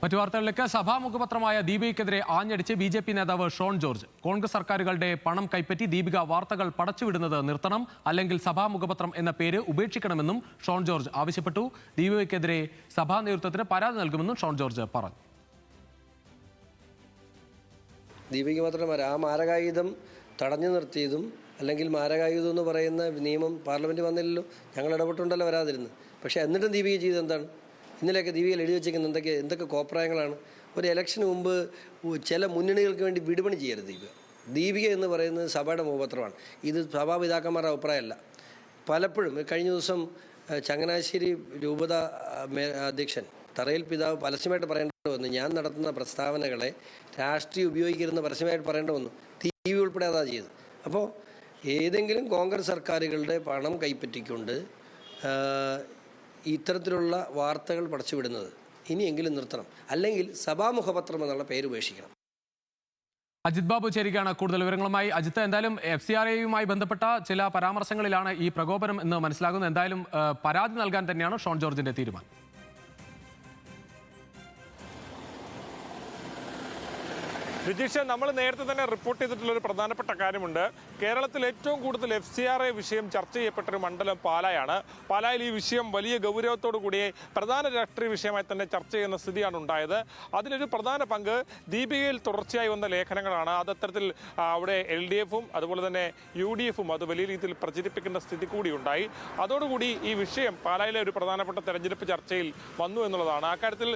മറ്റു വാർത്തകളിലേക്ക് സഭാ മുഖപത്രമായ ദീപികയ്ക്കെതിരെ ആഞ്ഞടിച്ച് ബി.ജെ.പി. നേതാവ് ഷോൺ ജോർജ്. കോൺഗ്രസ് സർക്കാരുകളുടെ പണം കൈപ്പറ്റി ദീപിക വാർത്തകൾ പടച്ചുവിടുന്നത് നിർത്തണം, അല്ലെങ്കിൽ സഭാ മുഖപത്രം എന്ന പേര് ഉപേക്ഷിക്കണമെന്നും ഷോൺ ജോർജ് ആവശ്യപ്പെട്ടു. ദീപികയ്ക്കെതിരെ സഭാ നേതൃത്വത്തിന് പരാതി നൽകുമെന്നും ഷോൺ ജോർജ് പറഞ്ഞു. ദീപിക മാത്രമല്ല, ആ മാരകായുധം തടഞ്ഞു നിർത്തിയതും അല്ലെങ്കിൽ മാരകായുധം എന്ന് പറയുന്ന നിയമം പാർലമെൻറ്റ് വന്നില്ലല്ലോ, ഞങ്ങൾ ഇടപെട്ടുണ്ടല്ലോ വരാതിരുന്നു. പക്ഷേ എന്നിട്ടും ദീപിക ചെയ്ത് എന്താണ്? ഇന്നലെയൊക്കെ ദീപികയിൽ എഴുതി വെച്ചിരിക്കുന്ന എന്തൊക്കെ കോപ്രായങ്ങളാണ്. ഒരു ഇലക്ഷന് മുമ്പ് ചില മുന്നണികൾക്ക് വേണ്ടി വിടുപണി ചെയ്യരുത്. ദീപിക എന്ന് പറയുന്നത് സഭയുടെ മുഖപത്രമാണ്. ഇത് സഭാപിതാക്കന്മാരുടെ അഭിപ്രായമല്ല. പലപ്പോഴും കഴിഞ്ഞ ദിവസം ചങ്ങനാശ്ശേരി രൂപത അധ്യക്ഷൻ തറയിൽ പിതാവ് പരസ്യമായിട്ട് പറയേണ്ടി വന്നു, ഞാൻ നടത്തുന്ന പ്രസ്താവനകളെ രാഷ്ട്രീയം ഉപയോഗിക്കരുതെന്ന് പരസ്യമായിട്ട് പറയേണ്ടി വന്നു. TV ഉൾപ്പെടെ അതാ ചെയ്തത്. അപ്പോൾ ഏതെങ്കിലും കോൺഗ്രസ് സർക്കാരുകളുടെ പണം കൈപ്പറ്റിക്കൊണ്ട് ഇത്തരത്തിലുള്ള വാർത്തകൾ പടച്ചുവിടുന്നത് ഇനിയെങ്കിലും നിർത്തണം, അല്ലെങ്കിൽ സഭാമുഖപത്രം എന്നുള്ള പേര് ഉപേക്ഷിക്കണം. അജിത് ബാബു ചേരുകയാണ് കൂടുതൽ വിവരങ്ങളുമായി. അജിത്ത്, എന്തായാലും FCRAയുമായി ബന്ധപ്പെട്ട ചില പരാമർശങ്ങളിലാണ് ഈ പ്രകോപനം എന്ന് മനസ്സിലാകുന്നത്. എന്തായാലും പരാതി നൽകാൻ തന്നെയാണ് ഷോൺ ജോർജിന്റെ തീരുമാനം. വിജീഷ്, നമ്മൾ നേരത്തെ തന്നെ റിപ്പോർട്ട് ചെയ്തിട്ടുള്ളൊരു പ്രധാനപ്പെട്ട കാര്യമുണ്ട്. കേരളത്തിൽ ഏറ്റവും കൂടുതൽ FCRA വിഷയം ചർച്ച ചെയ്യപ്പെട്ടൊരു മണ്ഡലം പാലായാണ്. പാലായിൽ ഈ വിഷയം വലിയ ഗൗരവത്തോടു കൂടി പ്രധാന രാഷ്ട്രീയ വിഷയമായി തന്നെ ചർച്ച ചെയ്യുന്ന സ്ഥിതിയാണ് ഉണ്ടായത്. അതിലൊരു പ്രധാന പങ്ക് ദീപികയിൽ തുടർച്ചയായി വന്ന ലേഖനങ്ങളാണ്. അതത്തരത്തിൽ അവിടെ LDFും അതുപോലെ തന്നെ UDFും അത് വലിയ രീതിയിൽ പ്രചരിപ്പിക്കുന്ന സ്ഥിതി കൂടി ഉണ്ടായി. അതോടുകൂടി ഈ വിഷയം പാലായിലെ ഒരു പ്രധാനപ്പെട്ട തെരഞ്ഞെടുപ്പ് ചർച്ചയിൽ വന്നു എന്നുള്ളതാണ്. അക്കാര്യത്തിൽ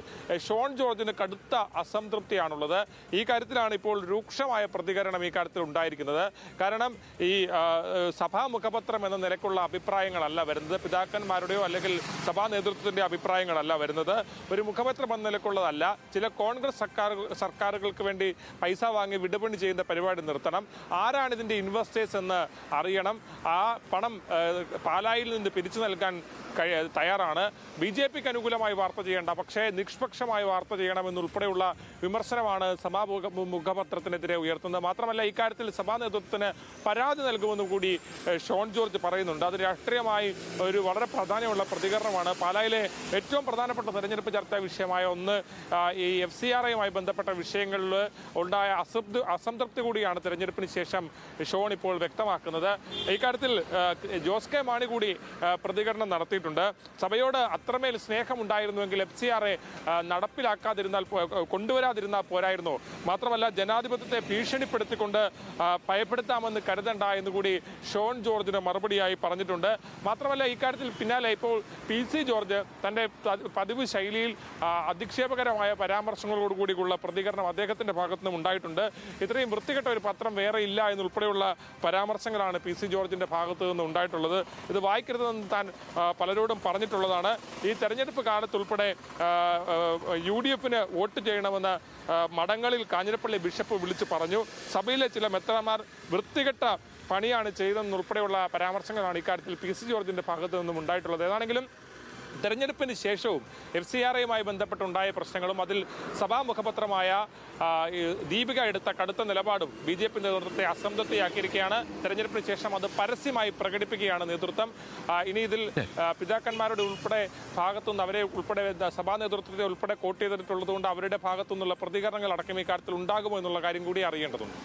ഷോൺ ജോർജിന് കടുത്ത അസംതൃപ്തിയാണുള്ളത്. ഈ കാര്യത്തിൽ ഇപ്പോൾ രൂക്ഷമായ പ്രതികരണം ഈ കാര്യത്തിൽ ഉണ്ടായിരിക്കുന്നത്. കാരണം ഈ സഭാ മുഖപത്രം എന്ന നിലക്കുള്ള അഭിപ്രായങ്ങളല്ല വരുന്നത്, പിതാക്കന്മാരുടെയോ അല്ലെങ്കിൽ സഭാ നേതൃത്വത്തിന്റെ അഭിപ്രായങ്ങളല്ല വരുന്നത്. ഒരു മുഖപത്രം എന്ന നിലക്കുള്ളതല്ല. ചില കോൺഗ്രസ് സർക്കാരുകൾക്ക് വേണ്ടി പൈസ വാങ്ങി വിടുപണി ചെയ്യുന്ന പരിപാടി നിർത്തണം, ആരാണ് ഇതിന്റെ ഇൻവെസ്റ്റേഴ്സ് എന്ന് അറിയണം, ആ പണം പാലായിൽ നിന്ന് പിരിച്ചു നൽകാൻ തയ്യാറാണ്, BJPക്ക് അനുകൂലമായി വാർത്ത ചെയ്യേണ്ട, പക്ഷേ നിഷ്പക്ഷമായി വാർത്ത ചെയ്യണമെന്നുൾപ്പെടെയുള്ള വിമർശനമാണ് സഭാ മുഖപത്രത്തിനെതിരെ ഉയർത്തുന്നത്. മാത്രമല്ല, ഇക്കാര്യത്തിൽ സഭാ നേതൃത്വത്തിന് പരാതി നൽകുമെന്നും കൂടി ഷോൺ ജോർജ് പറയുന്നുണ്ട്. അത് രാഷ്ട്രീയമായി ഒരു വളരെ പ്രാധാന്യമുള്ള പ്രതികരണമാണ്. പാലായിലെ ഏറ്റവും പ്രധാനപ്പെട്ട തെരഞ്ഞെടുപ്പ് ചർച്ചാ വിഷയമായ ഒന്ന് ഈ FCRAയുമായി ബന്ധപ്പെട്ട വിഷയങ്ങളിൽ ഉണ്ടായ അസംതൃപ്തി കൂടിയാണ് തെരഞ്ഞെടുപ്പിന് ശേഷം ഷോൺ ഇപ്പോൾ വ്യക്തമാക്കുന്നത്. ഇക്കാര്യത്തിൽ ജോസ് കെ മാണി കൂടി പ്രതികരണം നടത്തിയിട്ടുണ്ട്. സഭയോട് അത്രമേൽ സ്നേഹമുണ്ടായിരുന്നുവെങ്കിൽ FCRA കൊണ്ടുവരാതിരുന്നാൽ പോരായിരുന്നു. മാത്രമല്ല, ജനാധിപത്യത്തെ ഭീഷണിപ്പെടുത്തിക്കൊണ്ട് ഭയപ്പെടുത്താമെന്ന് കരുതണ്ട എന്നുകൂടി ഷോൺ ജോർജിന് മറുപടിയായി പറഞ്ഞിട്ടുണ്ട്. മാത്രമല്ല, ഇക്കാര്യത്തിൽ പിന്നാലെ ഇപ്പോൾ PC ജോർജ് തൻ്റെ പതിവ് ശൈലിയിൽ അധിക്ഷേപകരമായ പരാമർശങ്ങളോടുകൂടിയുള്ള പ്രതികരണം അദ്ദേഹത്തിൻ്റെ ഭാഗത്തു നിന്നും ഉണ്ടായിട്ടുണ്ട്. ഇത്രയും വൃത്തികെട്ട ഒരു പത്രം വേറെ ഇല്ല എന്നുൾപ്പെടെയുള്ള പരാമർശങ്ങളാണ് PC ജോർജിൻ്റെ ഭാഗത്തു നിന്ന് ഉണ്ടായിട്ടുള്ളത്. ഇത് വായിക്കരുതെന്ന് താൻ പലരോടും പറഞ്ഞിട്ടുള്ളതാണ്. ഈ തെരഞ്ഞെടുപ്പ് കാലത്തുൾപ്പെടെ UDFന് വോട്ട് ചെയ്യണമെന്ന് മഠങ്ങളിൽ കാഞ്ഞിരപ്പള്ളി ബിഷപ്പ് വിളിച്ചു പറഞ്ഞു. സഭയിലെ ചില മെത്രാന്മാർ വൃത്തികെട്ട പണിയാണ് ചെയ്തതെന്നുൾപ്പെടെയുള്ള പരാമർശങ്ങളാണ് ഇക്കാര്യത്തിൽ PC ജോർജിന്റെ ഭാഗത്തു നിന്നും ഉണ്ടായിട്ടുള്ളത്. ഏതാണെങ്കിലും തെരഞ്ഞെടുപ്പിന് ശേഷവും FCRAയുമായി ബന്ധപ്പെട്ടുണ്ടായ പ്രശ്നങ്ങളും അതിൽ സഭാ മുഖപത്രമായ ദീപിക എടുത്ത കടുത്ത നിലപാടും BJP നേതൃത്വത്തെ അസംതൃപ്തിയാക്കിയിരിക്കുകയാണ്. തെരഞ്ഞെടുപ്പിന് ശേഷം അത് പരസ്യമായി പ്രകടിപ്പിക്കുകയാണ് നേതൃത്വം. ഇനി ഇതിൽ പിതാക്കന്മാരുടെ ഉൾപ്പെടെ ഭാഗത്തുനിന്ന് അവരെ ഉൾപ്പെടെ സഭാ നേതൃത്വത്തെ ഉൾപ്പെടെ കോട്ട് ചെയ്തിട്ടുള്ളതുകൊണ്ട് അവരുടെ ഭാഗത്തുനിന്നുള്ള പ്രതികരണങ്ങൾ അടക്കം ഈ കാര്യത്തിൽ ഉണ്ടാകുമോ എന്നുള്ള കാര്യം കൂടി അറിയേണ്ടതുണ്ട്.